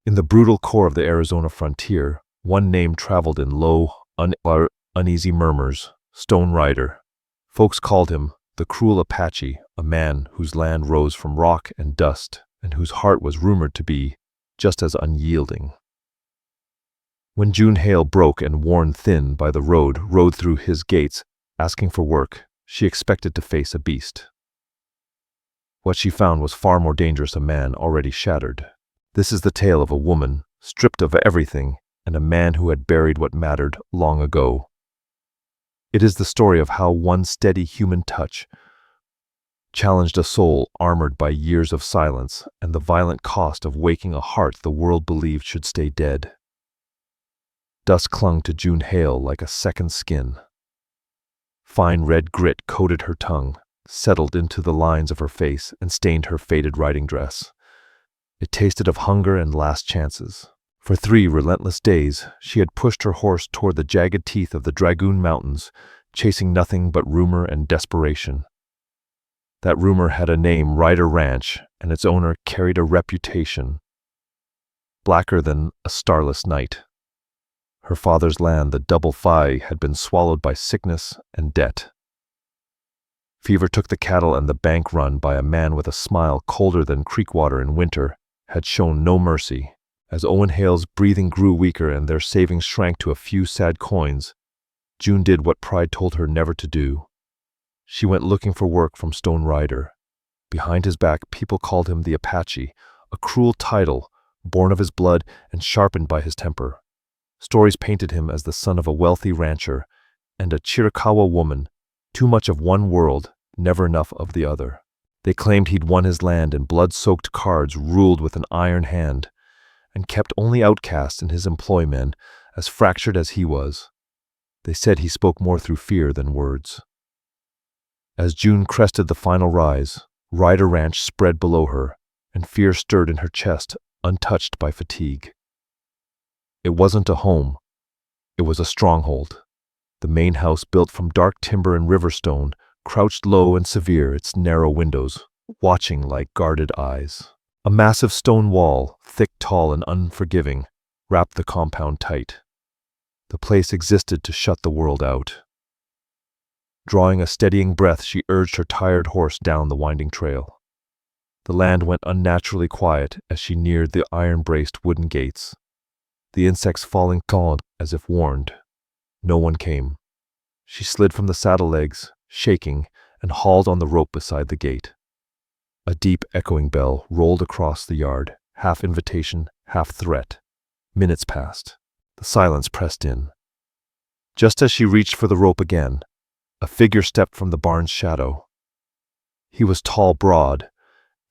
In the brutal core of the Arizona frontier, one name traveled in low, uneasy murmurs: Stone Rider. Folks called him the cruel Apache, a man whose land rose from rock and dust, and whose heart was rumored to be just as unyielding. When June Hale, broke and worn thin by the road, rode through his gates, asking for work, she expected to face a beast. What she found was far more dangerous: a man already shattered. This is the tale of a woman stripped of everything, and a man who had buried what mattered long ago. It is the story of how one steady human touch challenged a soul armored by years of silence and the violent cost of waking a heart the world believed should stay dead. Dust clung to June Hale like a second skin. Fine red grit coated her tongue, settled into the lines of her face, and stained her faded riding dress. It tasted of hunger and last chances. For 3 relentless days, she had pushed her horse toward the jagged teeth of the Dragoon Mountains, chasing nothing but rumor and desperation. That rumor had a name: Rider Ranch, and its owner carried a reputation blacker than a starless night. Her father's land, the Double Phi, had been swallowed by sickness and debt. Fever took the cattle, and the bank run by a man with a smile colder than creek water in winter had shown no mercy. As Owen Hale's breathing grew weaker and their savings shrank to a few sad coins, June did what pride told her never to do. She went looking for work from Stone Rider. Behind his back, people called him the Apache, a cruel title born of his blood and sharpened by his temper. Stories painted him as the son of a wealthy rancher and a Chiricahua woman, too much of one world, never enough of the other. They claimed he'd won his land in blood-soaked cards, ruled with an iron hand, and kept only outcasts in his employ, men as fractured as he was. They said he spoke more through fear than words. As June crested the final rise, Rider Ranch spread below her, and fear stirred in her chest, untouched by fatigue. It wasn't a home. It was a stronghold. The main house, built from dark timber and river stone, crouched low and severe, its narrow windows watching like guarded eyes. A massive stone wall, thick, tall, and unforgiving, wrapped the compound tight. The place existed to shut the world out. Drawing a steadying breath, she urged her tired horse down the winding trail. The land went unnaturally quiet as she neared the iron-braced wooden gates, the insects falling cold as if warned. No one came. She slid from the saddle legs, shaking, and hauled on the rope beside the gate. A deep, echoing bell rolled across the yard, half invitation, half threat. Minutes passed. The silence pressed in. Just as she reached for the rope again, a figure stepped from the barn's shadow. He was tall, broad,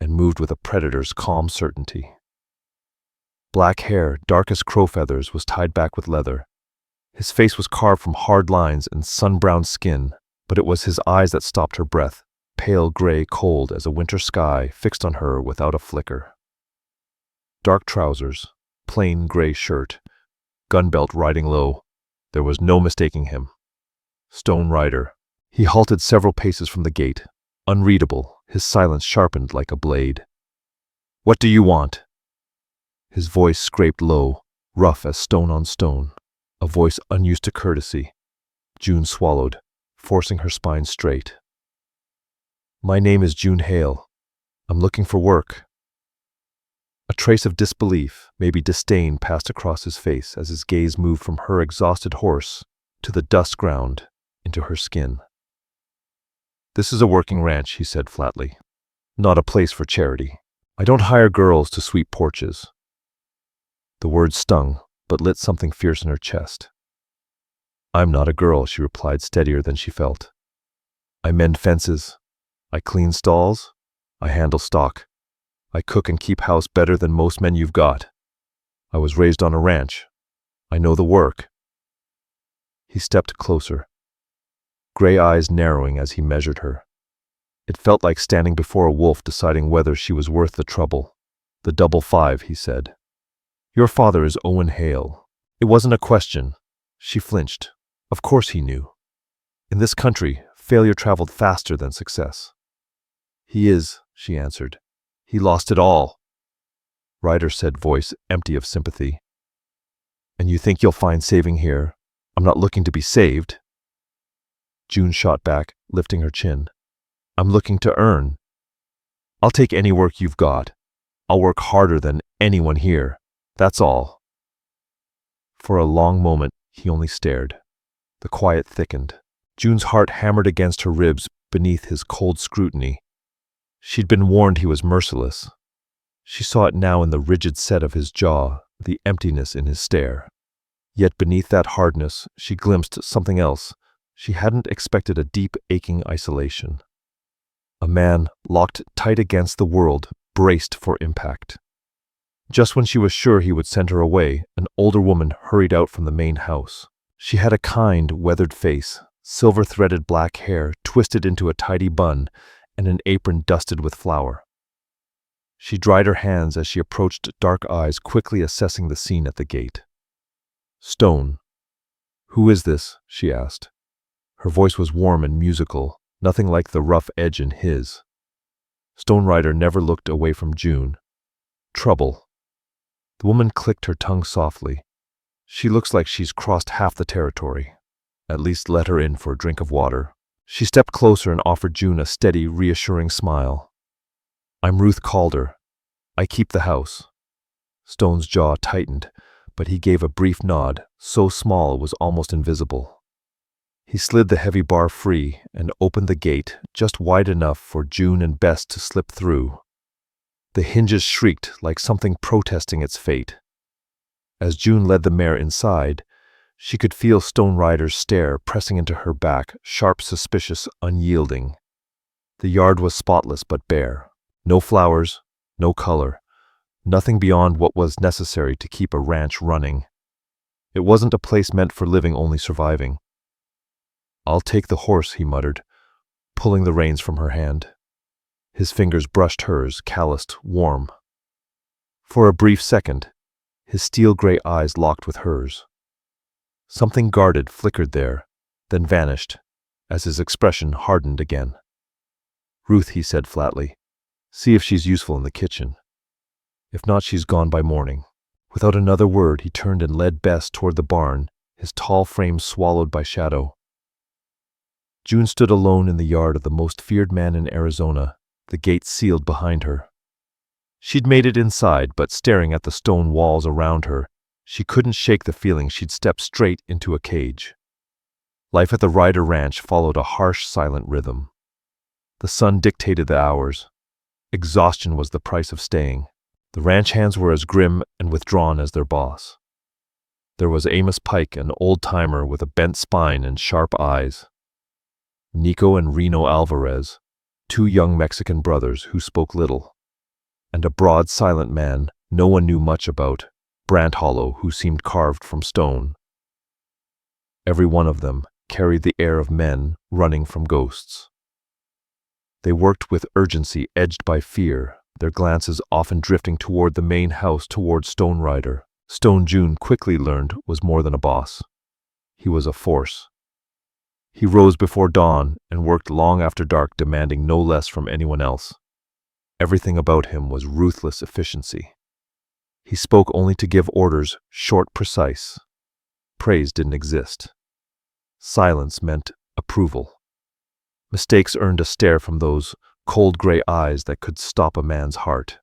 and moved with a predator's calm certainty. Black hair, dark as crow feathers, was tied back with leather. His face was carved from hard lines and sun-browned skin, but it was his eyes that stopped her breath, pale gray, cold as a winter sky, fixed on her without a flicker. Dark trousers, plain gray shirt, gun belt riding low. There was no mistaking him. Stone Rider. He halted several paces from the gate, unreadable, his silence sharpened like a blade. "What do you want?" His voice scraped low, rough as stone on stone, a voice unused to courtesy. June swallowed, forcing her spine straight. "My name is June Hale. I'm looking for work." A trace of disbelief, maybe disdain, passed across his face as his gaze moved from her exhausted horse to the dust ground into her skin. "This is a working ranch," he said flatly, "not a place for charity. I don't hire girls to sweep porches." The words stung, but lit something fierce in her chest. "I'm not a girl," she replied, steadier than she felt. "I mend fences. I clean stalls. I handle stock. I cook and keep house better than most men you've got. I was raised on a ranch. I know the work." He stepped closer, gray eyes narrowing as he measured her. It felt like standing before a wolf deciding whether she was worth the trouble. "The Double 5, he said. "Your father is Owen Hale." It wasn't a question. She flinched. Of course he knew. In this country, failure traveled faster than success. "He is," she answered. "He lost it all." Ryder said, voice empty of sympathy. And you think you'll find saving here? I'm not looking to be saved. June shot back, lifting her chin. I'm looking to earn. I'll take any work you've got. I'll work harder than anyone here. That's all. For a long moment, he only stared. The quiet thickened. June's heart hammered against her ribs beneath his cold scrutiny. She'd been warned he was merciless. She saw it now in the rigid set of his jaw, the emptiness in his stare. Yet beneath that hardness, she glimpsed something else. She hadn't expected a deep, aching isolation. A man, locked tight against the world, braced for impact. Just when she was sure he would send her away, an older woman hurried out from the main house. She had a kind, weathered face, silver-threaded black hair twisted into a tidy bun, and an apron dusted with flour. She dried her hands as she approached, dark eyes quickly assessing the scene at the gate. Stone. Who is this? She asked. Her voice was warm and musical, nothing like the rough edge in his. Stone Rider never looked away from June. Trouble. The woman clicked her tongue softly. She looks like she's crossed half the territory. At least let her in for a drink of water. She stepped closer and offered June a steady, reassuring smile. I'm Ruth Calder. I keep the house. Stone's jaw tightened, but he gave a brief nod, so small it was almost invisible. He slid the heavy bar free and opened the gate just wide enough for June and Bess to slip through. The hinges shrieked like something protesting its fate. As June led the mare inside, she could feel Stone Rider's stare pressing into her back, sharp, suspicious, unyielding. The yard was spotless but bare. No flowers, no color, nothing beyond what was necessary to keep a ranch running. It wasn't a place meant for living, only surviving. I'll take the horse, he muttered, pulling the reins from her hand. His fingers brushed hers, calloused, warm. For a brief second, his steel-gray eyes locked with hers. Something guarded flickered there, then vanished, as his expression hardened again. Ruth, he said flatly, see if she's useful in the kitchen. If not, she's gone by morning. Without another word, he turned and led Bess toward the barn, his tall frame swallowed by shadow. June stood alone in the yard of the most feared man in Arizona, the gate sealed behind her. She'd made it inside, but staring at the stone walls around her, she couldn't shake the feeling she'd stepped straight into a cage. Life at the Ryder Ranch followed a harsh, silent rhythm. The sun dictated the hours. Exhaustion was the price of staying. The ranch hands were as grim and withdrawn as their boss. There was Amos Pike, an old-timer with a bent spine and sharp eyes. Nico and Reno Alvarez, two young Mexican brothers who spoke little. And a broad, silent man no one knew much about, Brant Hollow, who seemed carved from stone. Every one of them carried the air of men running from ghosts. They worked with urgency edged by fear, their glances often drifting toward the main house, toward Stone Rider. Stone, June quickly learned, was more than a boss. He was a force. He rose before dawn and worked long after dark, demanding no less from anyone else. Everything about him was ruthless efficiency. He spoke only to give orders, short, precise. Praise didn't exist. Silence meant approval. Mistakes earned a stare from those cold gray eyes that could stop a man's heart.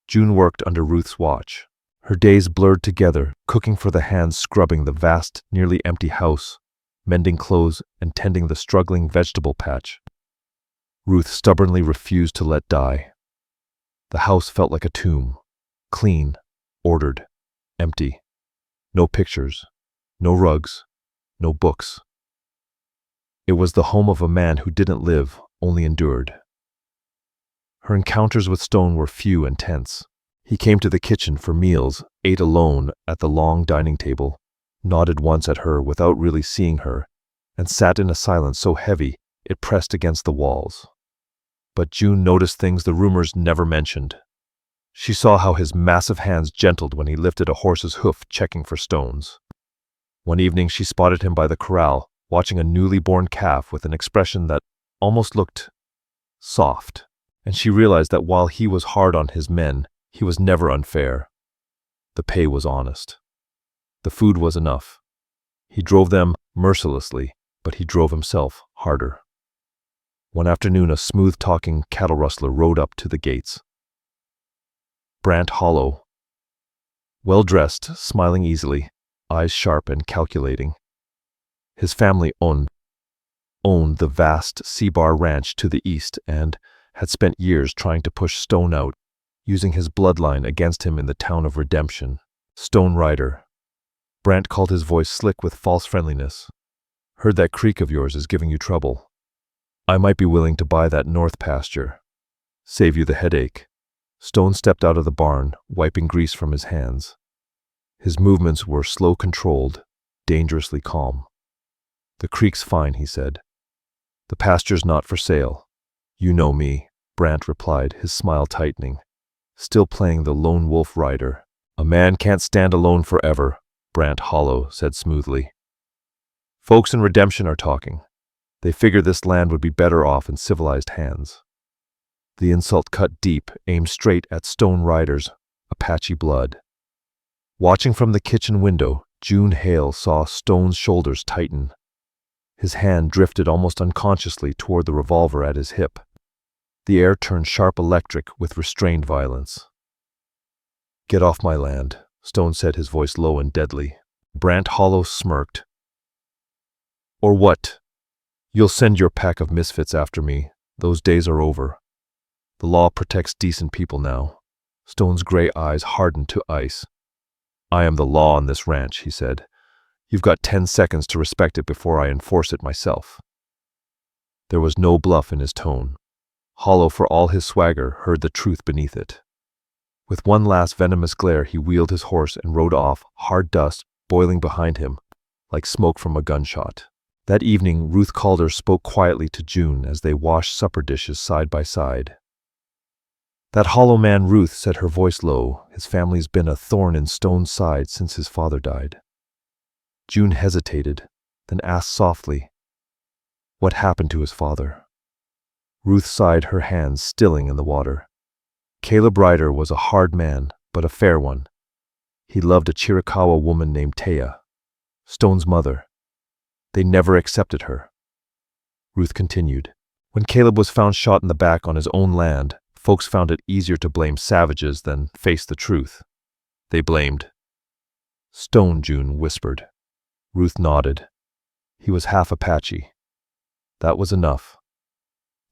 June worked under Ruth's watch. Her days blurred together, cooking for the hands scrubbing the vast, nearly empty house, mending clothes and tending the struggling vegetable patch. Ruth stubbornly refused to let die. The house felt like a tomb, clean, ordered, empty. No pictures, no rugs, no books. It was the home of a man who didn't live, only endured. Her encounters with Stone were few and tense. He came to the kitchen for meals, ate alone at the long dining table, nodded once at her without really seeing her, and sat in a silence so heavy it pressed against the walls. But June noticed things the rumors never mentioned. She saw how his massive hands gentled when he lifted a horse's hoof, checking for stones. One evening she spotted him by the corral, watching a newly born calf with an expression that almost looked soft, and she realized that while he was hard on his men, He was never unfair. The pay was honest. The food was enough. He drove them mercilessly, but he drove himself harder. One afternoon, a smooth-talking cattle rustler rode up to the gates. Brant Hollow, well-dressed, smiling easily, eyes sharp and calculating. His family owned the vast Seabar Ranch to the east and had spent years trying to push Stone out, using his bloodline against him in the town of Redemption. Stone Rider. Brant called his voice slick with false friendliness. Heard that creek of yours is giving you trouble. I might be willing to buy that north pasture. Save you the headache. Stone stepped out of the barn, wiping grease from his hands. His movements were slow, controlled, dangerously calm. The creek's fine, he said. The pasture's not for sale. You know me, Brant replied, his smile tightening. Still playing the lone wolf rider. A man can't stand alone forever, Brant Hollow said smoothly. Folks in Redemption are talking. They figure this land would be better off in civilized hands. The insult cut deep, aimed straight at Stone Rider's Apache blood. Watching from the kitchen window, June Hale saw Stone's shoulders tighten. His hand drifted almost unconsciously toward the revolver at his hip. The air turned sharp electric with restrained violence. Get off my land, Stone said, his voice low and deadly. Brant Hollow smirked. Or what? You'll send your pack of misfits after me. Those days are over. The law protects decent people now. Stone's gray eyes hardened to ice. I am the law on this ranch, he said. You've got 10 seconds to respect it before I enforce it myself. There was no bluff in his tone. Hollow, for all his swagger, heard the truth beneath it. With one last venomous glare, he wheeled his horse and rode off, hard dust boiling behind him, like smoke from a gunshot. That evening, Ruth Calder spoke quietly to June as they washed supper dishes side by side. That hollow man, Ruth, said, her voice low. His family's been a thorn in Stone's side since his father died. June hesitated, then asked softly, what happened to his father? Ruth sighed, her hands stilling in the water. Caleb Ryder was a hard man, but a fair one. He loved a Chiricahua woman named Taya, Stone's mother. They never accepted her. Ruth continued. When Caleb was found shot in the back on his own land, folks found it easier to blame savages than face the truth. They blamed Stone, June whispered. Ruth nodded. He was half Apache. That was enough.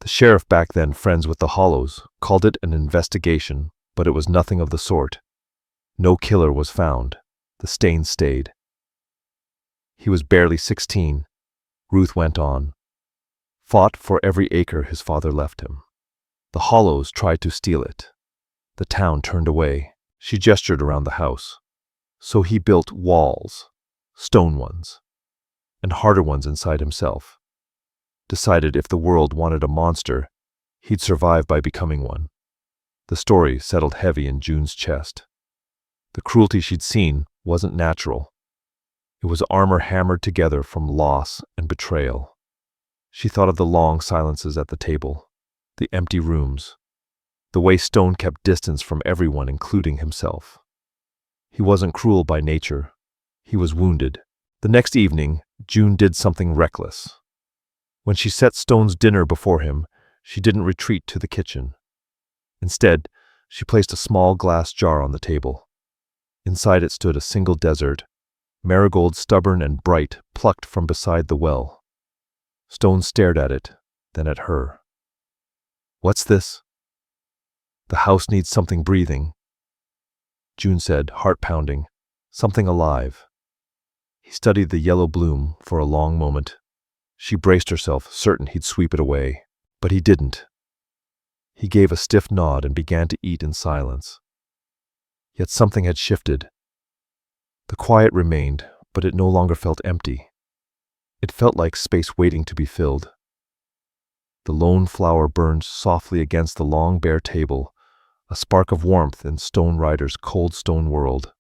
The sheriff back then, friends with the Hollows, called it an investigation, but it was nothing of the sort. No killer was found. The stain stayed. He was barely 16, Ruth went on. Fought for every acre his father left him. The Hollows tried to steal it. The town turned away. She gestured around the house. So he built walls, stone ones, and harder ones inside himself. Decided if the world wanted a monster, he'd survive by becoming one. The story settled heavy in June's chest. The cruelty she'd seen wasn't natural. It was armor hammered together from loss and betrayal. She thought of the long silences at the table, the empty rooms, the way Stone kept distance from everyone, including himself. He wasn't cruel by nature. He was wounded. The next evening, June did something reckless. When she set Stone's dinner before him, she didn't retreat to the kitchen. Instead, she placed a small glass jar on the table. Inside it stood a single dessert, marigold stubborn and bright, plucked from beside the well. Stone stared at it, then at her. What's this? The house needs something breathing, June said, heart pounding, something alive. He studied the yellow bloom for a long moment. She braced herself, certain he'd sweep it away, but he didn't. He gave a stiff nod and began to eat in silence. Yet something had shifted. The quiet remained, but it no longer felt empty. It felt like space waiting to be filled. The lone flower burned softly against the long bare table, a spark of warmth in Stone Rider's cold stone world.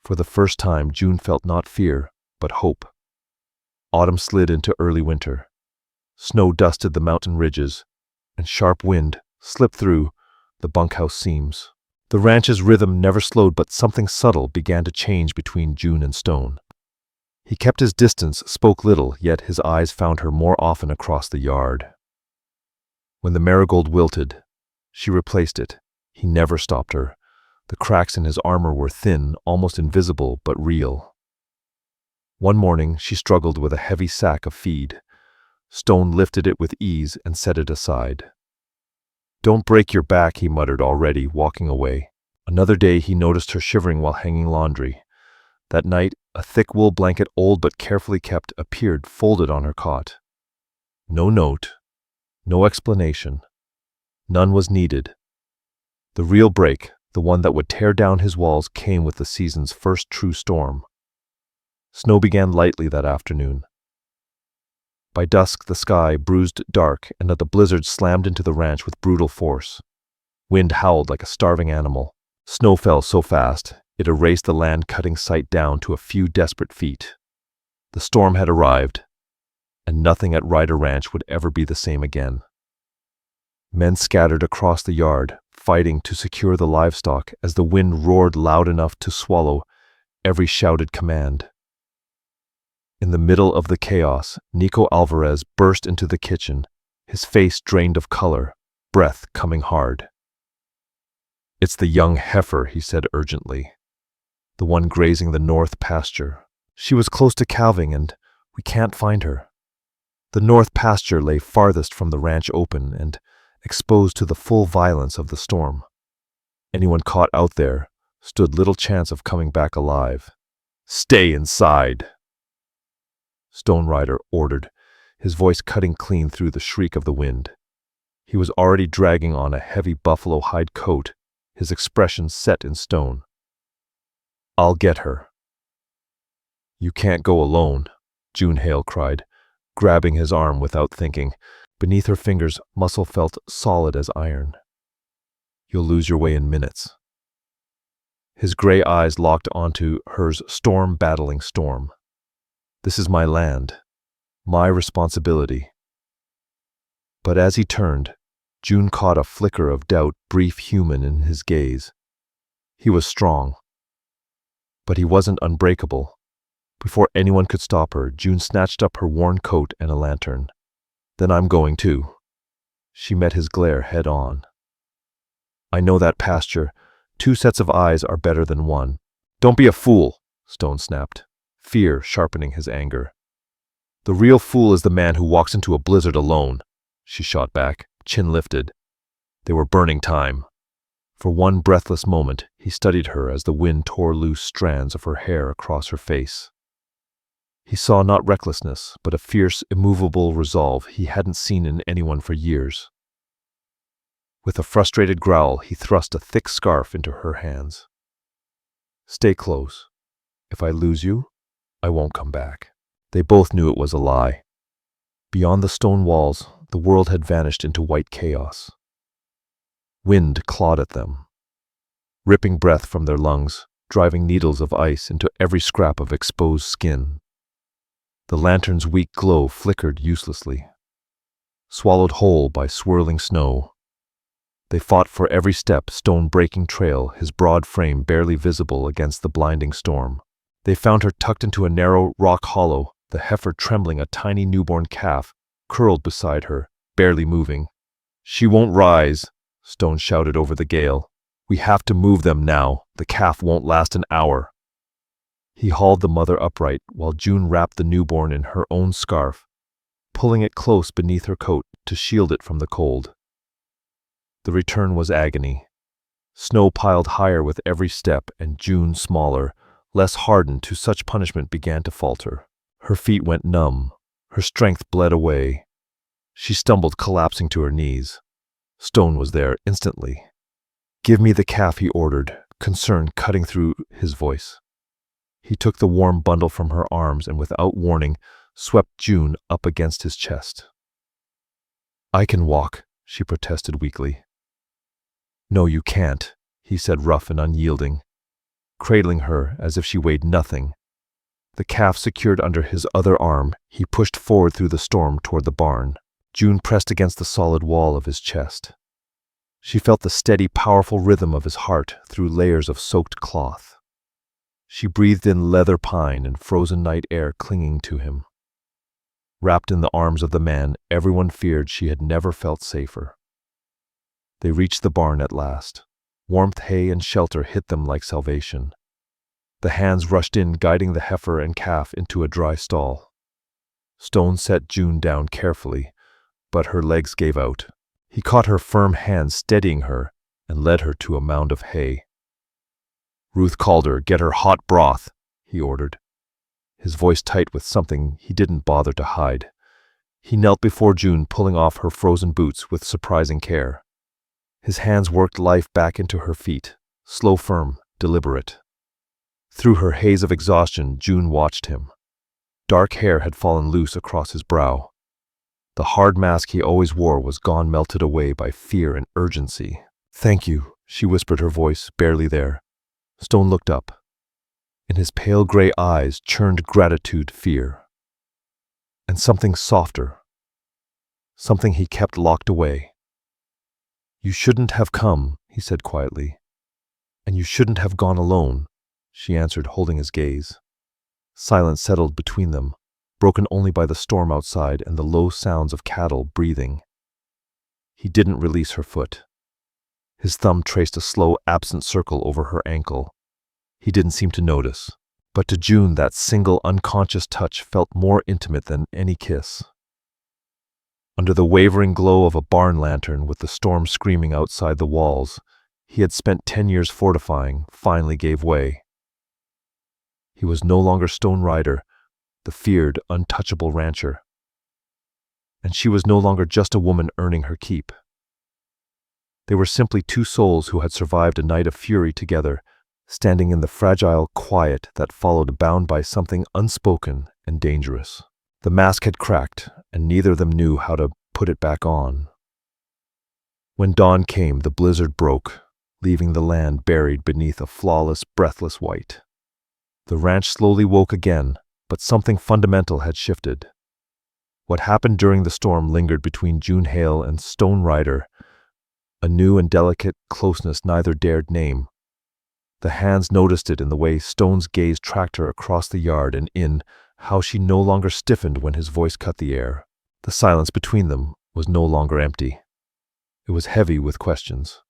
For the first time, June felt not fear, but hope. Autumn slid into early winter. Snow dusted the mountain ridges, and sharp wind slipped through the bunkhouse seams. The ranch's rhythm never slowed, but something subtle began to change between June and Stone. He kept his distance, spoke little, yet his eyes found her more often across the yard. When the marigold wilted, she replaced it. He never stopped her. The cracks in his armor were thin, almost invisible, but real. One morning, she struggled with a heavy sack of feed. Stone lifted it with ease and set it aside. "Don't break your back," he muttered, already walking away. Another day he noticed her shivering while hanging laundry. That night, a thick wool blanket, old but carefully kept, appeared folded on her cot. No note, no explanation. None was needed. The real break, the one that would tear down his walls, came with the season's first true storm. Snow began lightly that afternoon. By dusk, the sky bruised dark, and the blizzard slammed into the ranch with brutal force. Wind howled like a starving animal. Snow fell so fast, it erased the land, cutting sight down to a few desperate feet. The storm had arrived, and nothing at Ryder Ranch would ever be the same again. Men scattered across the yard, fighting to secure the livestock as the wind roared loud enough to swallow every shouted command. In the middle of the chaos, Nico Alvarez burst into the kitchen, his face drained of color, breath coming hard. "It's the young heifer," he said urgently. "The one grazing the north pasture. She was close to calving and we can't find her." The north pasture lay farthest from the ranch, open and exposed to the full violence of the storm. Anyone caught out there stood little chance of coming back alive. "Stay inside," Stone Rider ordered, his voice cutting clean through the shriek of the wind. He was already dragging on a heavy buffalo hide coat, his expression set in stone. "I'll get her." "You can't go alone," June Hale cried, grabbing his arm without thinking. Beneath her fingers, muscle felt solid as iron. "You'll lose your way in minutes." His gray eyes locked onto hers, storm battling storm. "This is my land, my responsibility." But as he turned, June caught a flicker of doubt, brief, human, in his gaze. He was strong, but he wasn't unbreakable. Before anyone could stop her, June snatched up her worn coat and a lantern. "Then I'm going too." She met his glare head on. "I know that pasture. 2 sets of eyes are better than 1. "Don't be a fool," Stone snapped, fear sharpening his anger. "The real fool is the man who walks into a blizzard alone," she shot back, chin lifted. They were burning time. For one breathless moment, he studied her as the wind tore loose strands of her hair across her face. He saw not recklessness, but a fierce, immovable resolve he hadn't seen in anyone for years. With a frustrated growl, he thrust a thick scarf into her hands. "Stay close. If I lose you, I won't come back." They both knew it was a lie. Beyond the stone walls, the world had vanished into white chaos. Wind clawed at them, ripping breath from their lungs, driving needles of ice into every scrap of exposed skin. The lantern's weak glow flickered uselessly, swallowed whole by swirling snow. They fought for every step, Stone breaking trail, his broad frame barely visible against the blinding storm. They found her tucked into a narrow rock hollow, the heifer trembling, a tiny newborn calf curled beside her, barely moving. "She won't rise," Stone shouted over the gale. "We have to move them now. The calf won't last an hour." He hauled the mother upright while June wrapped the newborn in her own scarf, pulling it close beneath her coat to shield it from the cold. The return was agony. Snow piled higher with every step, and June, smaller, less hardened to such punishment, began to falter. Her feet went numb. Her strength bled away. She stumbled, collapsing to her knees. Stone was there instantly. "Give me the calf," he ordered, concern cutting through his voice. He took the warm bundle from her arms and without warning swept June up against his chest. "I can walk," she protested weakly. "No, you can't," he said, rough and unyielding, cradling her as if she weighed nothing. The calf secured under his other arm, he pushed forward through the storm toward the barn. June pressed against the solid wall of his chest. She felt the steady, powerful rhythm of his heart through layers of soaked cloth. She breathed in leather pine and frozen night air clinging to him. Wrapped in the arms of the man, everyone feared she had never felt safer. They reached the barn at last. Warmth, hay, and shelter hit them like salvation. The hands rushed in, guiding the heifer and calf into a dry stall. Stone set June down carefully, but her legs gave out. He caught her firm hand, steadying her, and led her to a mound of hay. "Ruth Calder, get her hot broth," he ordered, his voice tight with something he didn't bother to hide. He knelt before June, pulling off her frozen boots with surprising care. His hands worked life back into her feet, slow, firm, deliberate. Through her haze of exhaustion, June watched him. Dark hair had fallen loose across his brow. The hard mask he always wore was gone, melted away by fear and urgency. "Thank you," she whispered, her voice barely there. Stone looked up. In his pale gray eyes churned gratitude, fear, and something softer, something he kept locked away. "You shouldn't have come," he said quietly. "And you shouldn't have gone alone," she answered, holding his gaze. Silence settled between them, broken only by the storm outside and the low sounds of cattle breathing. He didn't release her foot. His thumb traced a slow, absent circle over her ankle. He didn't seem to notice, but to June that single, unconscious touch felt more intimate than any kiss. Under the wavering glow of a barn lantern, with the storm screaming outside the walls, he had spent 10 years fortifying, finally gave way. He was no longer Stone Rider, the feared, untouchable rancher. And she was no longer just a woman earning her keep. They were simply two souls who had survived a night of fury together, standing in the fragile quiet that followed, bound by something unspoken and dangerous. The mask had cracked, and neither of them knew how to put it back on. When dawn came, the blizzard broke, leaving the land buried beneath a flawless, breathless white. The ranch slowly woke again, but something fundamental had shifted. What happened during the storm lingered between June Hale and Stone Rider, a new and delicate closeness neither dared name. The hands noticed it in the way Stone's gaze tracked her across the yard, and in how she no longer stiffened when his voice cut the air. The silence between them was no longer empty. It was heavy with questions.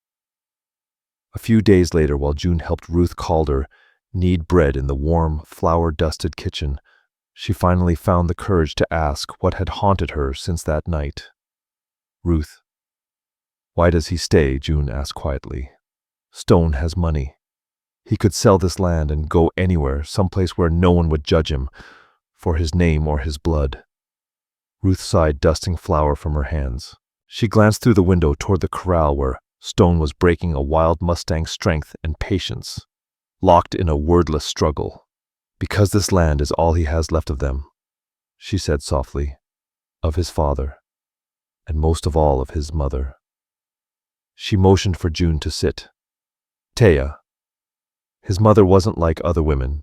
A few days later, while June helped Ruth Calder knead bread in the warm, flour-dusted kitchen, she finally found the courage to ask what had haunted her since that night. "Ruth, why does he stay?" June asked quietly. "Stone has money. He could sell this land and go anywhere, someplace where no one would judge him for his name or his blood." Ruth sighed, dusting flour from her hands. She glanced through the window toward the corral where Stone was breaking a wild Mustang's strength and patience, locked in a wordless struggle. "Because this land is all he has left of them," she said softly, "of his father, and most of all of his mother." She motioned for June to sit. "Taya. His mother wasn't like other women.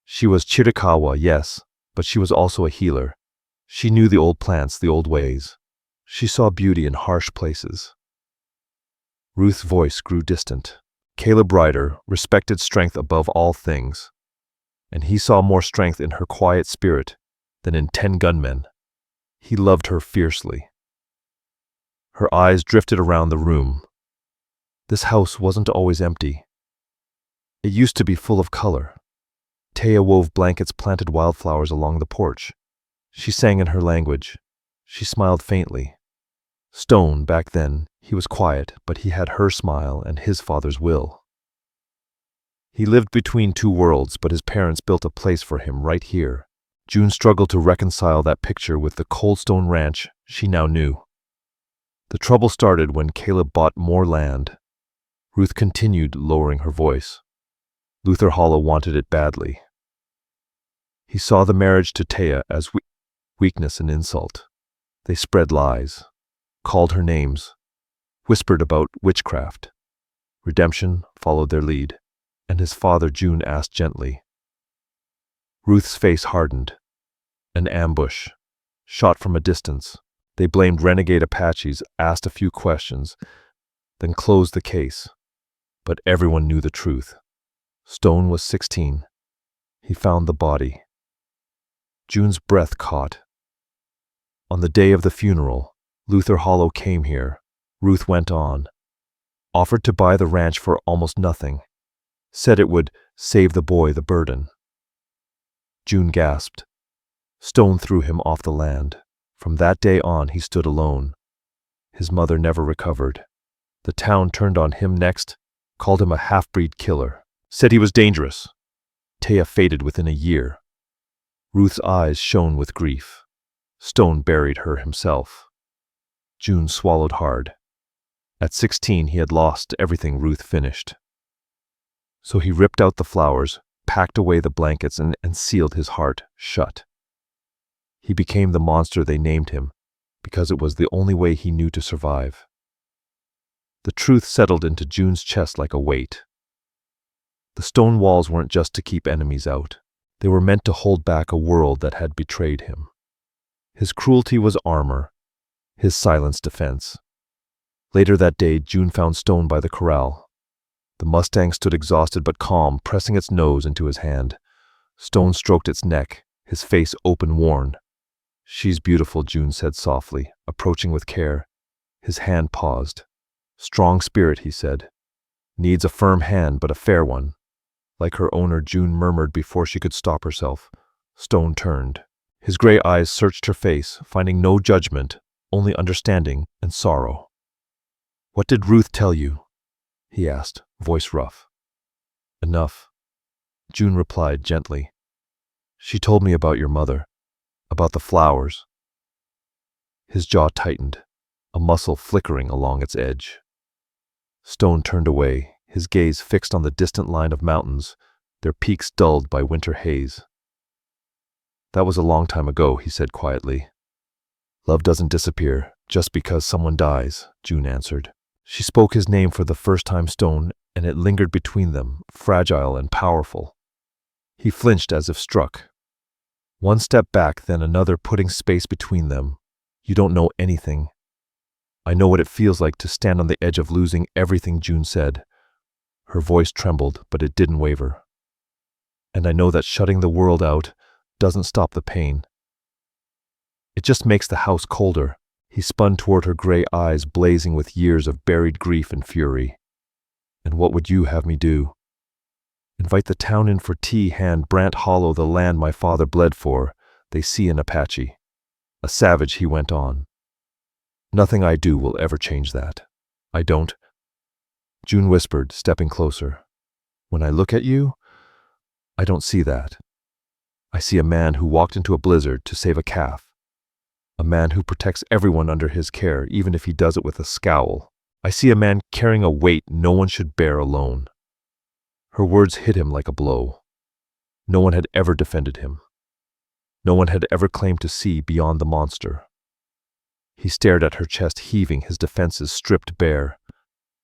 She was Chiricahua, yes, but she was also a healer. She knew the old plants, the old ways. She saw beauty in harsh places." Ruth's voice grew distant. "Caleb Rider respected strength above all things, and he saw more strength in her quiet spirit than in 10 gunmen. He loved her fiercely." Her eyes drifted around the room. This house wasn't always empty. It used to be full of color. Taya wove blankets, planted wildflowers along the porch. She sang in her language. She smiled faintly. Stone, back then, he was quiet, but he had her smile and his father's will. He lived between two worlds, but his parents built a place for him right here. June struggled to reconcile that picture with the Cold Stone Ranch she now knew. The trouble started when Caleb bought more land. Ruth continued, lowering her voice. Luther Hollow wanted it badly. He saw the marriage to Taya as weakness and insult. They spread lies, called her names, whispered about witchcraft. Redemption followed their lead, and his father, June asked gently. Ruth's face hardened. An ambush, shot from a distance. They blamed renegade Apaches, asked a few questions, then closed the case. But everyone knew the truth. Stone was 16. He found the body. June's breath caught. On the day of the funeral, Luther Hollow came here. Ruth went on. Offered to buy the ranch for almost nothing. Said it would save the boy the burden. June gasped. Stone threw him off the land. From that day on, he stood alone. His mother never recovered. The town turned on him next, called him a half-breed killer, said he was dangerous. Taya faded within a year. Ruth's eyes shone with grief. Stone buried her himself. June swallowed hard. At 16, he had lost everything Ruth finished. So he ripped out the flowers, packed away the blankets, and sealed his heart shut. He became the monster they named him, because it was the only way he knew to survive. The truth settled into June's chest like a weight. The stone walls weren't just to keep enemies out. They were meant to hold back a world that had betrayed him. His cruelty was armor, his silence defense. Later that day, June found Stone by the corral. The Mustang stood exhausted but calm, pressing its nose into his hand. Stone stroked its neck, his face open, worn. "She's beautiful," June said softly, approaching with care. His hand paused. "Strong spirit," he said. "Needs a firm hand, but a fair one." Like her owner, June murmured before she could stop herself. Stone turned. His gray eyes searched her face, finding no judgment, only understanding and sorrow. "What did Ruth tell you?" he asked, voice rough. "Enough," June replied gently. "She told me about your mother, about the flowers." His jaw tightened, a muscle flickering along its edge. Stone turned away, his gaze fixed on the distant line of mountains, their peaks dulled by winter haze. "That was a long time ago," he said quietly. "Love doesn't disappear just because someone dies," June answered. She spoke his name for the first time, Stone, and it lingered between them, fragile and powerful. He flinched as if struck. One step back, then another, putting space between them. "You don't know anything." "I know what it feels like to stand on the edge of losing everything," June said. Her voice trembled, but it didn't waver. "And I know that shutting the world out doesn't stop the pain. It just makes the house colder." He spun toward her, gray eyes blazing with years of buried grief and fury. "And what would you have me do?" "Invite the town in for tea, hand Brant Hollow, the land my father bled for. They see an Apache. A savage," he went on. "Nothing I do will ever change that." "I don't," June whispered, stepping closer. "When I look at you, I don't see that. I see a man who walked into a blizzard to save a calf. A man who protects everyone under his care, even if he does it with a scowl. I see a man carrying a weight no one should bear alone." Her words hit him like a blow. No one had ever defended him. No one had ever claimed to see beyond the monster. He stared at her chest, heaving, his defenses stripped bare.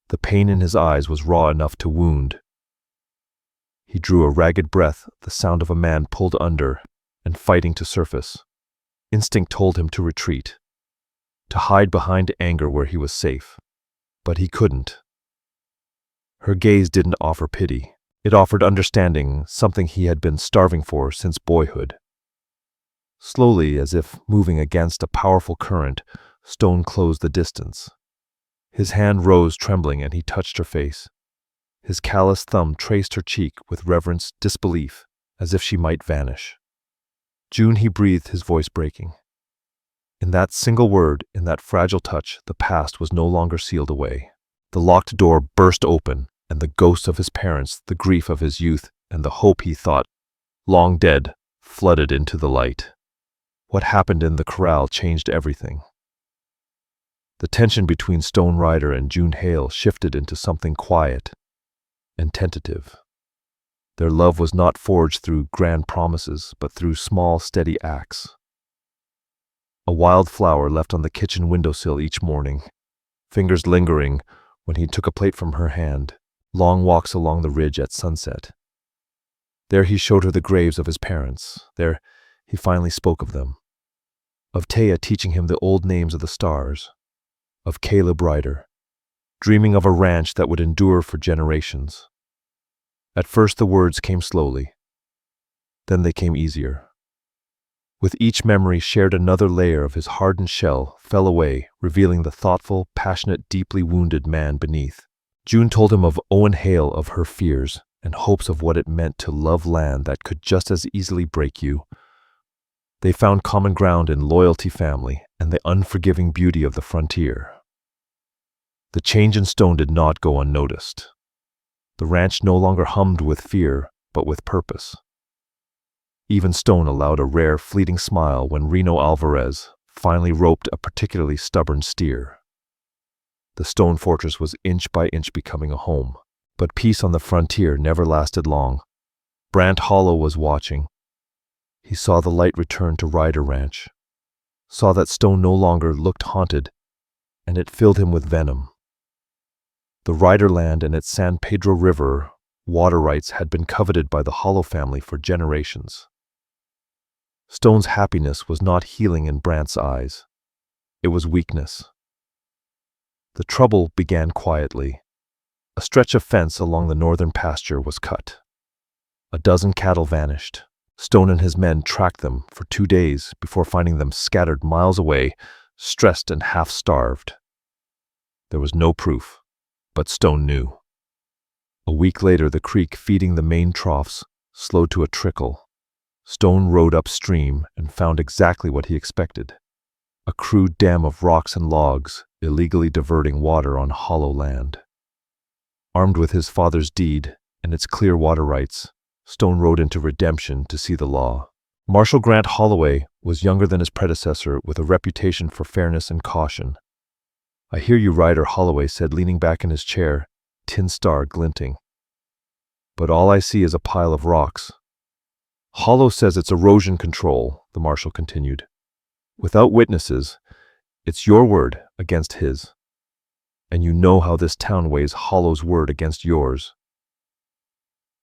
The pain in his eyes was raw enough to wound. He drew a ragged breath, the sound of a man pulled under and fighting to surface. Instinct told him to retreat, to hide behind anger where he was safe. But he couldn't. Her gaze didn't offer pity. It offered understanding, something he had been starving for since boyhood. Slowly, as if moving against a powerful current, Stone closed the distance. His hand rose trembling and he touched her face. His callous thumb traced her cheek with reverence, disbelief, as if she might vanish. "June," he breathed, his voice breaking. In that single word, in that fragile touch, the past was no longer sealed away. The locked door burst open, and the ghosts of his parents, the grief of his youth, and the hope he thought long dead, flooded into the light. What happened in the corral changed everything. The tension between Stone Rider and June Hale shifted into something quiet and tentative. Their love was not forged through grand promises, but through small, steady acts. A wild flower left on the kitchen windowsill each morning, fingers lingering when he took a plate from her hand, long walks along the ridge at sunset. There he showed her the graves of his parents. There he finally spoke of them. Of Taya teaching him the old names of the stars. Of Caleb Ryder, dreaming of a ranch that would endure for generations. At first the words came slowly. Then they came easier. With each memory shared, another layer of his hardened shell fell away, revealing the thoughtful, passionate, deeply wounded man beneath. June told him of Owen Hale, of her fears and hopes, of what it meant to love land that could just as easily break you. They found common ground in loyalty, family, and the unforgiving beauty of the frontier. The change in Stone did not go unnoticed. The ranch no longer hummed with fear, but with purpose. Even Stone allowed a rare, fleeting smile when Reno Alvarez finally roped a particularly stubborn steer. The stone fortress was inch by inch becoming a home, but peace on the frontier never lasted long. Brant Hollow was watching. He saw the light return to Ryder Ranch, saw that Stone no longer looked haunted, and it filled him with venom. The Ryder land and its San Pedro River water rights had been coveted by the Hollow family for generations. Stone's happiness was not healing in Brant's eyes. It was weakness. The trouble began quietly. A stretch of fence along the northern pasture was cut. A dozen cattle vanished. Stone and his men tracked them for 2 days before finding them scattered miles away, stressed and half-starved. There was no proof, but Stone knew. A week later, the creek feeding the main troughs slowed to a trickle. Stone rode upstream and found exactly what he expected: a crude dam of rocks and logs, illegally diverting water on hollow land. Armed with his father's deed and its clear water rights, Stone rode into Redemption to see the law. Marshal Grant Holloway was younger than his predecessor, with a reputation for fairness and caution. "I hear you, Ryder," Holloway said, leaning back in his chair, tin star glinting. "But all I see is a pile of rocks." "Hollow says it's erosion control," the marshal continued. "Without witnesses, it's your word against his. And you know how this town weighs Hollow's word against yours."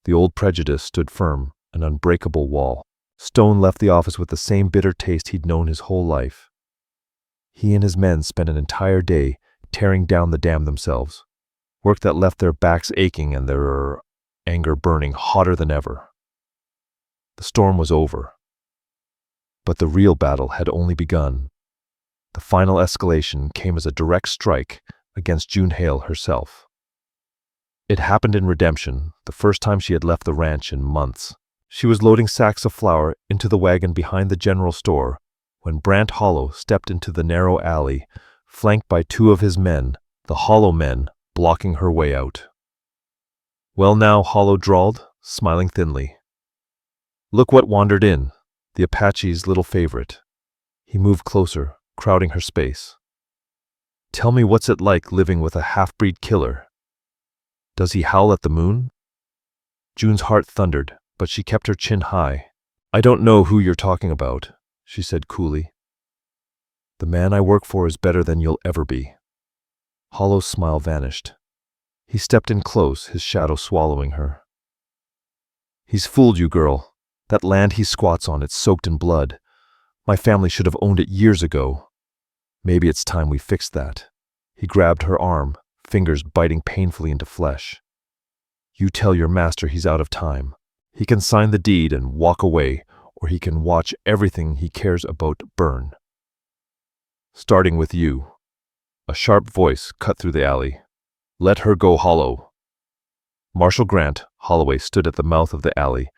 The old prejudice stood firm, an unbreakable wall. Stone left the office with the same bitter taste he'd known his whole life. He and his men spent an entire day tearing down the dam themselves, work that left their backs aching and their anger burning hotter than ever. The storm was over, but the real battle had only begun. The final escalation came as a direct strike against June Hale herself. It happened in Redemption, the first time she had left the ranch in months. She was loading sacks of flour into the wagon behind the general store when Brant Hollow stepped into the narrow alley, flanked by 2 of his men, the Hollow men, blocking her way out. "Well now," Hollow drawled, smiling thinly. "Look what wandered in, the Apache's little favorite." He moved closer, crowding her space. "Tell me, what's it like living with a half-breed killer? Does he howl at the moon?" June's heart thundered, but she kept her chin high. "I don't know who you're talking about," she said coolly. "The man I work for is better than you'll ever be." Hollow's smile vanished. He stepped in close, his shadow swallowing her. "He's fooled you, girl. That land he squats on, it's soaked in blood. My family should have owned it years ago. Maybe it's time we fixed that." He grabbed her arm, fingers biting painfully into flesh. "You tell your master he's out of time. He can sign the deed and walk away, or he can watch everything he cares about burn. Starting with you." A sharp voice cut through the alley. "Let her go, Hollow." Marshal Grant Holloway stood at the mouth of the alley,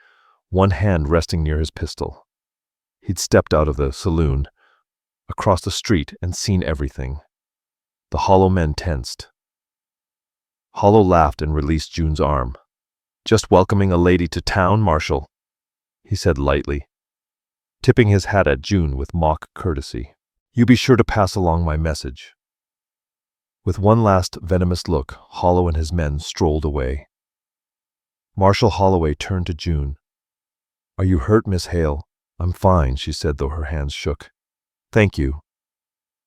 one hand resting near his pistol. He'd stepped out of the saloon, across the street, and seen everything. The Hollow men tensed. Hollow laughed and released June's arm. "Just welcoming a lady to town, Marshal," he said lightly, tipping his hat at June with mock courtesy. "You be sure to pass along my message." With one last venomous look, Hollow and his men strolled away. Marshal Holloway turned to June. "Are you hurt, Miss Hale?" "I'm fine," she said, though her hands shook. "Thank you."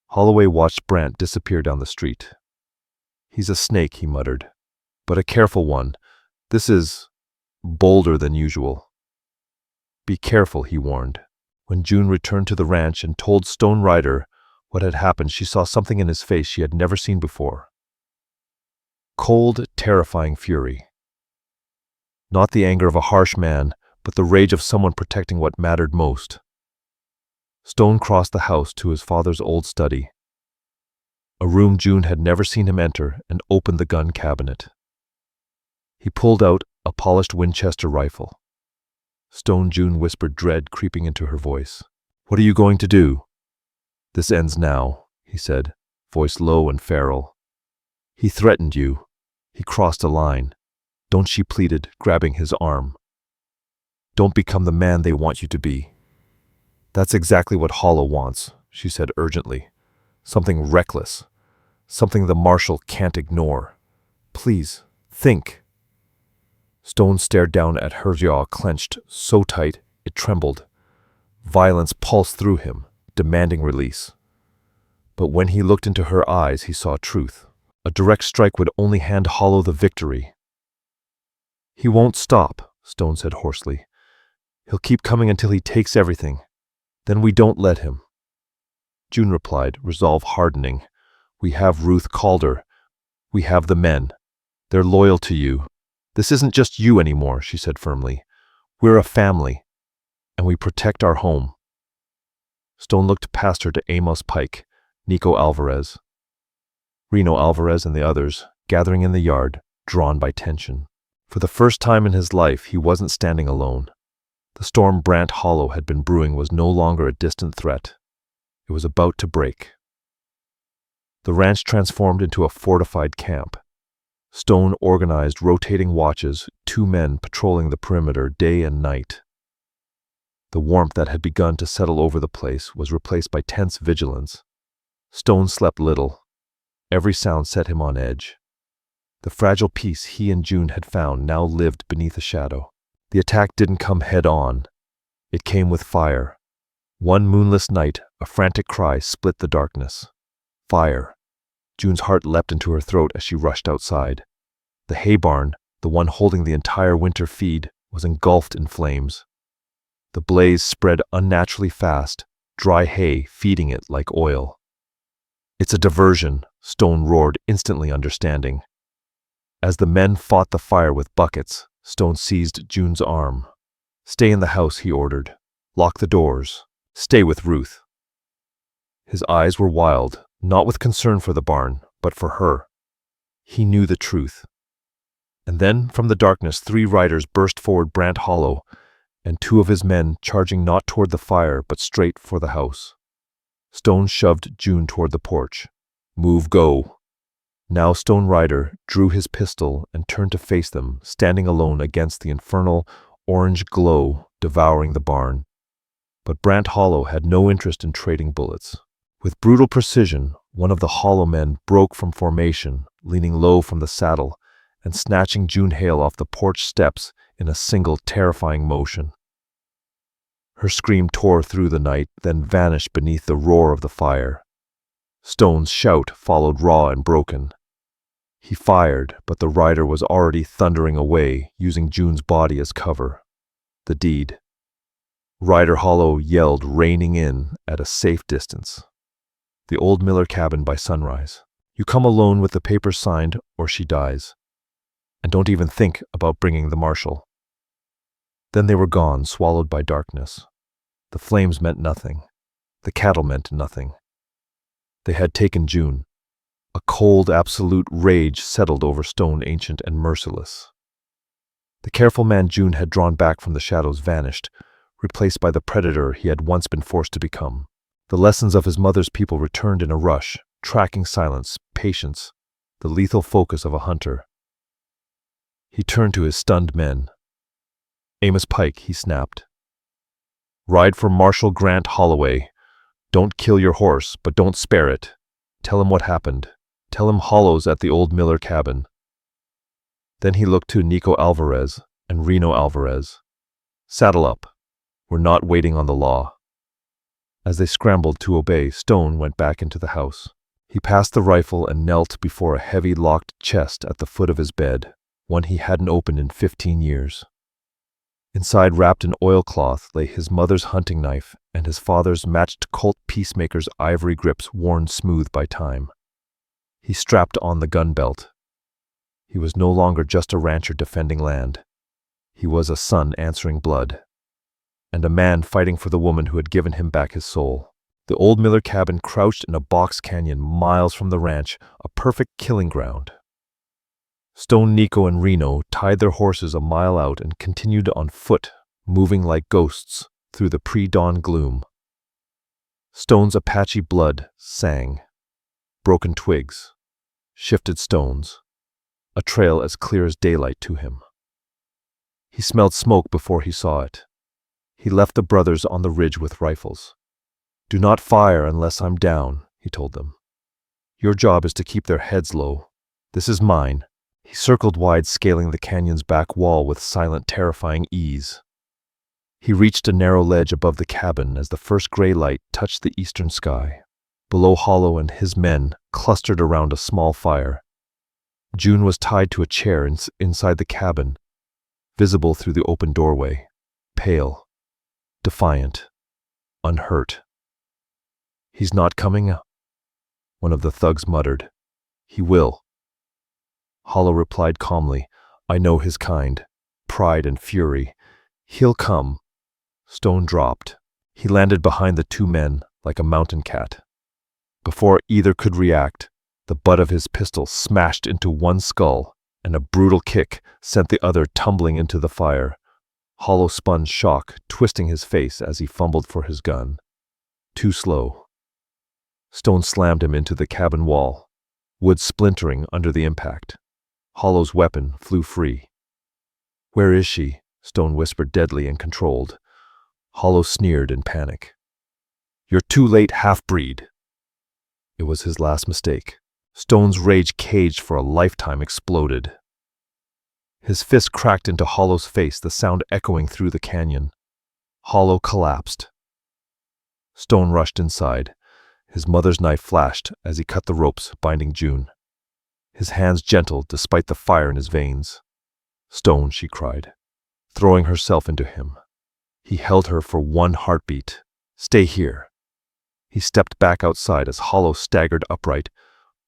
Holloway watched Brant disappear down the street. "He's a snake," he muttered, "but a careful one. This is bolder than usual." "Be careful," he warned. When June returned to the ranch and told Stone Ryder what had happened, she saw something in his face she had never seen before. Cold, terrifying fury. Not the anger of a harsh man, but the rage of someone protecting what mattered most. Stone crossed the house to his father's old study, a room June had never seen him enter, and opened the gun cabinet. He pulled out a polished Winchester rifle. Stone June whispered, dread creeping into her voice. "What are you going to do?" "This ends now," he said, voice low and feral. "He threatened you. He crossed a line." "Don't," she pleaded, grabbing his arm. "Don't become the man they want you to be." "That's exactly what Hollow wants," she said urgently. "Something reckless. Something the Marshal can't ignore. Please, think." Stone stared down at her jaw, clenched so tight it trembled. Violence pulsed through him, demanding release. But when he looked into her eyes, he saw truth. A direct strike would only hand Hollow the victory. "He won't stop," Stone said hoarsely. "He'll keep coming until he takes everything. Then we don't let him." June replied, resolve hardening. "We have Ruth Calder. We have the men. They're loyal to you. This isn't just you anymore," she said firmly. "We're a family, and we protect our home." Stone looked past her to Amos Pike, Nico Alvarez, Reno Alvarez, and the others, gathering in the yard, drawn by tension. For the first time in his life, he wasn't standing alone. The storm Brant Hollow had been brewing was no longer a distant threat. It was about to break. The ranch transformed into a fortified camp. Stone organized rotating watches, 2 men patrolling the perimeter day and night. The warmth that had begun to settle over the place was replaced by tense vigilance. Stone slept little. Every sound set him on edge. The fragile peace he and June had found now lived beneath a shadow. The attack didn't come head-on. It came with fire. One moonless night, a frantic cry split the darkness. Fire. June's heart leapt into her throat as she rushed outside. The hay barn, the one holding the entire winter feed, was engulfed in flames. The blaze spread unnaturally fast, dry hay feeding it like oil. "It's a diversion," Stone roared, instantly understanding. As the men fought the fire with buckets, Stone seized June's arm. "Stay in the house," he ordered. "Lock the doors. Stay with Ruth." His eyes were wild, not with concern for the barn, but for her. He knew the truth. And then, from the darkness, 3 riders burst forward Brant Hollow, and 2 of his men charging not toward the fire, but straight for the house. Stone shoved June toward the porch. "Move, go." Now Stone Rider drew his pistol and turned to face them, standing alone against the infernal orange glow devouring the barn. But Brant Hollow had no interest in trading bullets. With brutal precision, one of the Hollow men broke from formation, leaning low from the saddle, and snatching June Hale off the porch steps in a single terrifying motion. Her scream tore through the night, then vanished beneath the roar of the fire. Stone's shout followed raw and broken. He fired, but the rider was already thundering away, using June's body as cover. The deed. Rider Hollow yelled, reining in at a safe distance. The old Miller cabin by sunrise. "You come alone with the papers signed, or she dies. And don't even think about bringing the Marshal." Then they were gone, swallowed by darkness. The flames meant nothing. The cattle meant nothing. They had taken June. A cold, absolute rage settled over Stone, ancient and merciless. The careful man June had drawn back from the shadows vanished, replaced by the predator he had once been forced to become. The lessons of his mother's people returned in a rush, tracking silence, patience, the lethal focus of a hunter. He turned to his stunned men. "Amos Pike," he snapped. "Ride for Marshal Grant Holloway. Don't kill your horse, but don't spare it. Tell him what happened. Tell him Hollow's at the old Miller cabin." Then he looked to Nico Alvarez and Reno Alvarez. "Saddle up. We're not waiting on the law." As they scrambled to obey, Stone went back into the house. He passed the rifle and knelt before a heavy locked chest at the foot of his bed, one he hadn't opened in 15 years. Inside, wrapped in oilcloth, lay his mother's hunting knife and his father's matched Colt Peacemaker's ivory grips worn smooth by time. He strapped on the gun belt. He was no longer just a rancher defending land. He was a son answering blood, and a man fighting for the woman who had given him back his soul. The old Miller cabin crouched in a box canyon miles from the ranch, a perfect killing ground. Stone, Nico, and Reno tied their horses a mile out and continued on foot, moving like ghosts through the pre-dawn gloom. Stone's Apache blood sang. Broken twigs, shifted stones, a trail as clear as daylight to him. He smelled smoke before he saw it. He left the brothers on the ridge with rifles. "Do not fire unless I'm down," he told them. "Your job is to keep their heads low. This is mine." He circled wide, scaling the canyon's back wall with silent, terrifying ease. He reached a narrow ledge above the cabin as the first gray light touched the eastern sky. Below, Hollow and his men clustered around a small fire. June was tied to a chair inside the cabin, visible through the open doorway, pale, defiant, unhurt. "He's not coming," one of the thugs muttered. "He will." Hollow replied calmly, "I know his kind, pride and fury. He'll come." Stone dropped. He landed behind the two men like a mountain cat. Before either could react, the butt of his pistol smashed into one skull, and a brutal kick sent the other tumbling into the fire. Hollow spun shock, twisting his face as he fumbled for his gun. Too slow. Stone slammed him into the cabin wall, wood splintering under the impact. Hollow's weapon flew free. "Where is she?" Stone whispered, deadly and controlled. Hollow sneered in panic. "You're too late, half-breed." It was his last mistake. Stone's rage, caged for a lifetime, exploded. His fist cracked into Hollow's face, the sound echoing through the canyon. Hollow collapsed. Stone rushed inside. His mother's knife flashed as he cut the ropes binding June. His hands gentle despite the fire in his veins. "Stone," she cried, throwing herself into him. He held her for one heartbeat. "Stay here." He stepped back outside as Hollow staggered upright,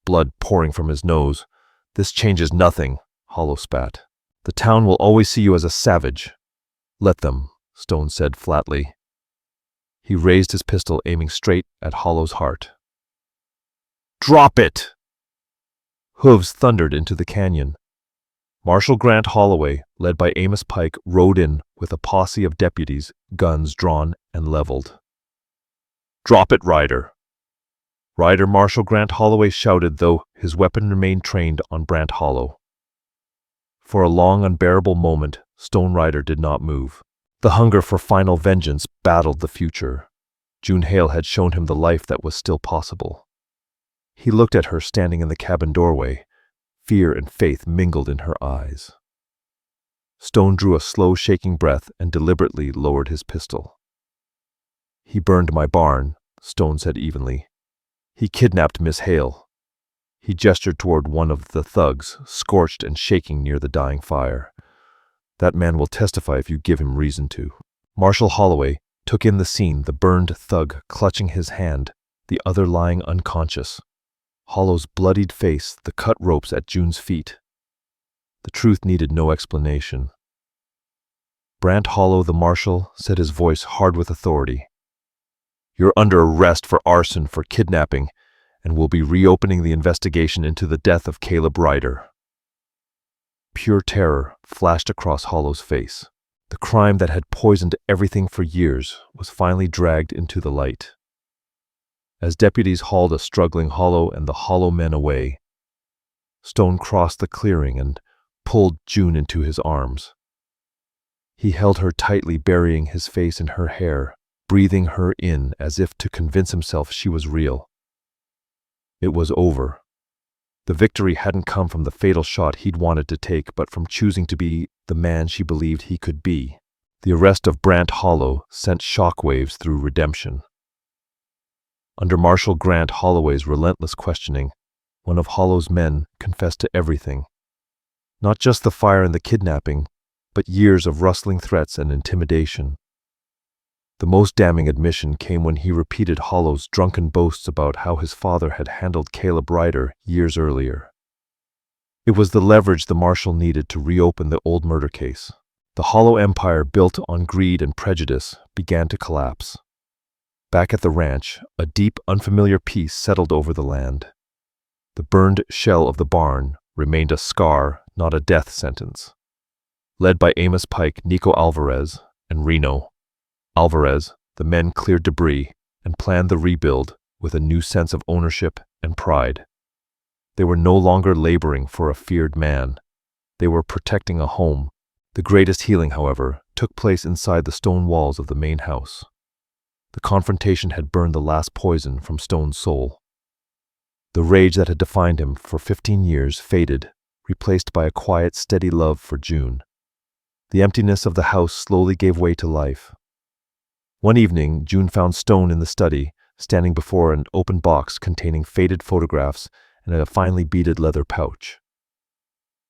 blood pouring from his nose. "This changes nothing," Hollow spat. "The town will always see you as a savage." "Let them," Stone said flatly. He raised his pistol, aiming straight at Hollow's heart. "Drop it!" Hooves thundered into the canyon. Marshal Grant Holloway, led by Amos Pike, rode in with a posse of deputies, guns drawn and leveled. "Drop it, Ryder!" Ryder, Marshal Grant Holloway shouted, though his weapon remained trained on Brant Hollow. For a long, unbearable moment, Stone Rider did not move. The hunger for final vengeance battled the future. June Hale had shown him the life that was still possible. He looked at her standing in the cabin doorway. Fear and faith mingled in her eyes. Stone drew a slow, shaking breath and deliberately lowered his pistol. "He burned my barn," Stone said evenly. "He kidnapped Miss Hale." He gestured toward one of the thugs, scorched and shaking near the dying fire. "That man will testify if you give him reason to." Marshal Holloway took in the scene, the burned thug clutching his hand, the other lying unconscious. Hollow's bloodied face, the cut ropes at June's feet. The truth needed no explanation. "Brant Hollow," the marshal said, his voice hard with authority. "You're under arrest for arson, for kidnapping, and we'll be reopening the investigation into the death of Caleb Ryder." Pure terror flashed across Hollow's face. The crime that had poisoned everything for years was finally dragged into the light. As deputies hauled a struggling Hollow and the Hollow men away, Stone crossed the clearing and pulled June into his arms. He held her tightly, burying his face in her hair, breathing her in as if to convince himself she was real. It was over. The victory hadn't come from the fatal shot he'd wanted to take, but from choosing to be the man she believed he could be. The arrest of Brant Hollow sent shockwaves through redemption. Under Marshal Grant Holloway's relentless questioning, one of Hollow's men confessed to everything. Not just the fire and the kidnapping, but years of rustling threats and intimidation. The most damning admission came when he repeated Hollow's drunken boasts about how his father had handled Caleb Ryder years earlier. It was the leverage the marshal needed to reopen the old murder case. The hollow empire built on greed and prejudice began to collapse. Back at the ranch, a deep, unfamiliar peace settled over the land. The burned shell of the barn remained a scar, not a death sentence. Led by Amos Pike, Nico Alvarez, and Reno Alvarez, the men cleared debris and planned the rebuild with a new sense of ownership and pride. They were no longer laboring for a feared man. They were protecting a home. The greatest healing, however, took place inside the stone walls of the main house. The confrontation had burned the last poison from Stone's soul. The rage that had defined him for 15 years faded, replaced by a quiet, steady love for June. The emptiness of the house slowly gave way to life. One evening, June found Stone in the study, standing before an open box containing faded photographs and a finely beaded leather pouch.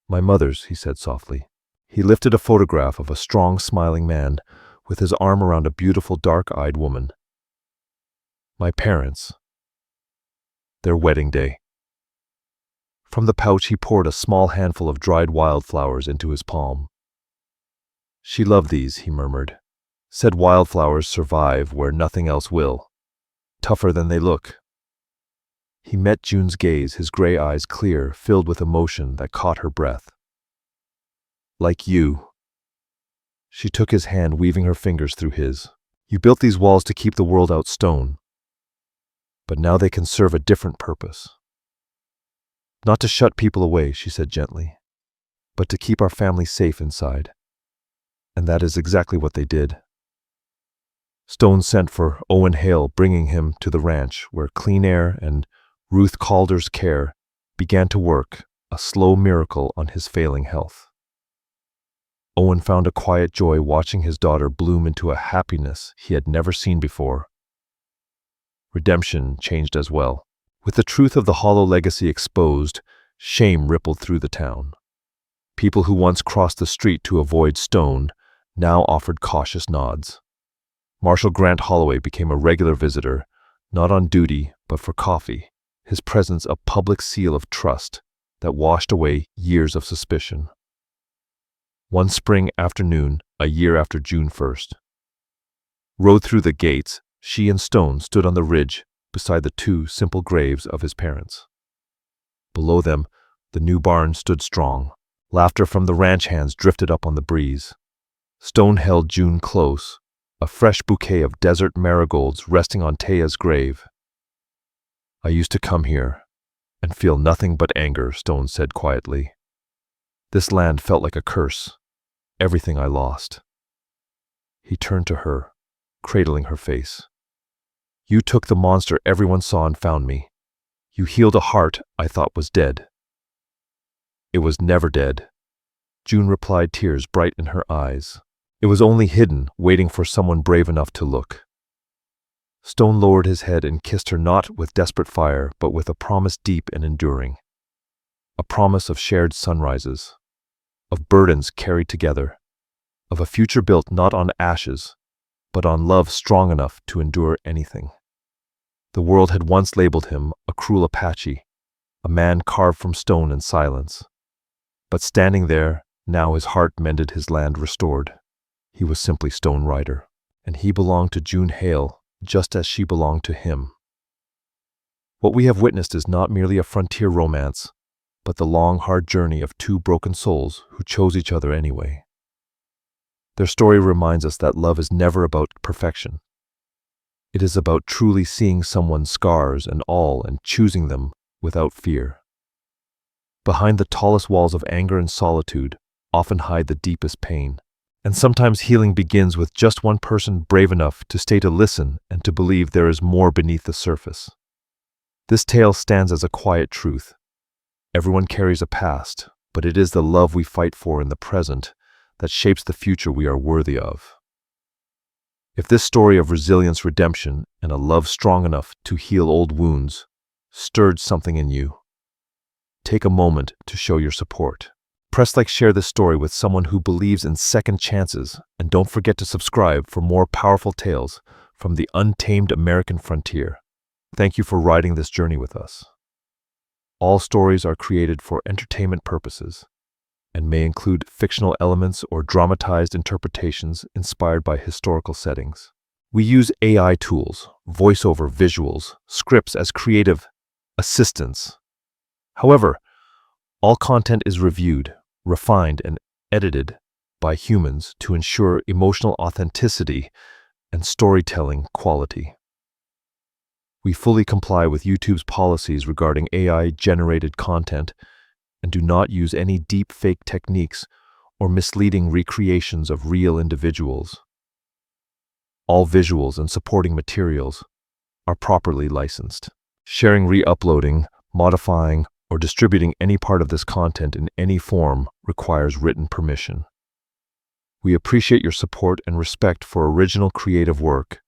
"My mother's," he said softly. He lifted a photograph of a strong, smiling man with his arm around a beautiful, dark-eyed woman. "My parents. Their wedding day." From the pouch he poured a small handful of dried wildflowers into his palm. "She loved these," he murmured. "Said wildflowers survive where nothing else will. Tougher than they look." He met June's gaze, his gray eyes clear, filled with emotion that caught her breath. "Like you." She took his hand, weaving her fingers through his. "You built these walls to keep the world out, Stone. But now they can serve a different purpose. Not to shut people away," she said gently, "but to keep our family safe inside." And that is exactly what they did. Stone sent for Owen Hale, bringing him to the ranch, where clean air and Ruth Calder's care began to work, a slow miracle on his failing health. Owen found a quiet joy watching his daughter bloom into a happiness he had never seen before. Redemption changed as well. With the truth of the hollow legacy exposed, shame rippled through the town. People who once crossed the street to avoid Stone now offered cautious nods. Marshal Grant Holloway became a regular visitor, not on duty but for coffee, his presence a public seal of trust that washed away years of suspicion. One spring afternoon, a year after June 1st. Rode through the gates, she and Stone stood on the ridge beside the two simple graves of his parents. Below them, the new barn stood strong. Laughter from the ranch hands drifted up on the breeze. Stone held June close, a fresh bouquet of desert marigolds resting on Taya's grave. "I used to come here and feel nothing but anger," Stone said quietly. "This land felt like a curse, everything I lost." He turned to her, cradling her face. "You took the monster everyone saw and found me. You healed a heart I thought was dead." "It was never dead," June replied, tears bright in her eyes. "It was only hidden, waiting for someone brave enough to look." Stone lowered his head and kissed her, not with desperate fire, but with a promise deep and enduring. A promise of shared sunrises, of burdens carried together, of a future built not on ashes, but on love strong enough to endure anything. The world had once labeled him a cruel Apache, a man carved from stone and silence. But standing there, now his heart mended, his land restored. He was simply Stone Rider, and he belonged to June Hale, just as she belonged to him. What we have witnessed is not merely a frontier romance, but the long, hard journey of two broken souls who chose each other anyway. Their story reminds us that love is never about perfection. It is about truly seeing someone's scars and all and choosing them without fear. Behind the tallest walls of anger and solitude often hide the deepest pain. And sometimes healing begins with just one person brave enough to stay to listen and to believe there is more beneath the surface. This tale stands as a quiet truth. Everyone carries a past, but it is the love we fight for in the present that shapes the future we are worthy of. If this story of resilience, redemption, and a love strong enough to heal old wounds stirred something in you, take a moment to show your support. Press like, share this story with someone who believes in second chances, and don't forget to subscribe for more powerful tales from the untamed American frontier. Thank you for riding this journey with us. All stories are created for entertainment purposes and may include fictional elements or dramatized interpretations inspired by historical settings. We use AI tools, voiceover, visuals, scripts as creative assistants. However, all content is reviewed, refined, and edited by humans to ensure emotional authenticity and storytelling quality. We fully comply with YouTube's policies regarding AI-generated content and do not use any deep-fake techniques or misleading recreations of real individuals. All visuals and supporting materials are properly licensed. Sharing, re-uploading, modifying, or distributing any part of this content in any form requires written permission. We appreciate your support and respect for original creative work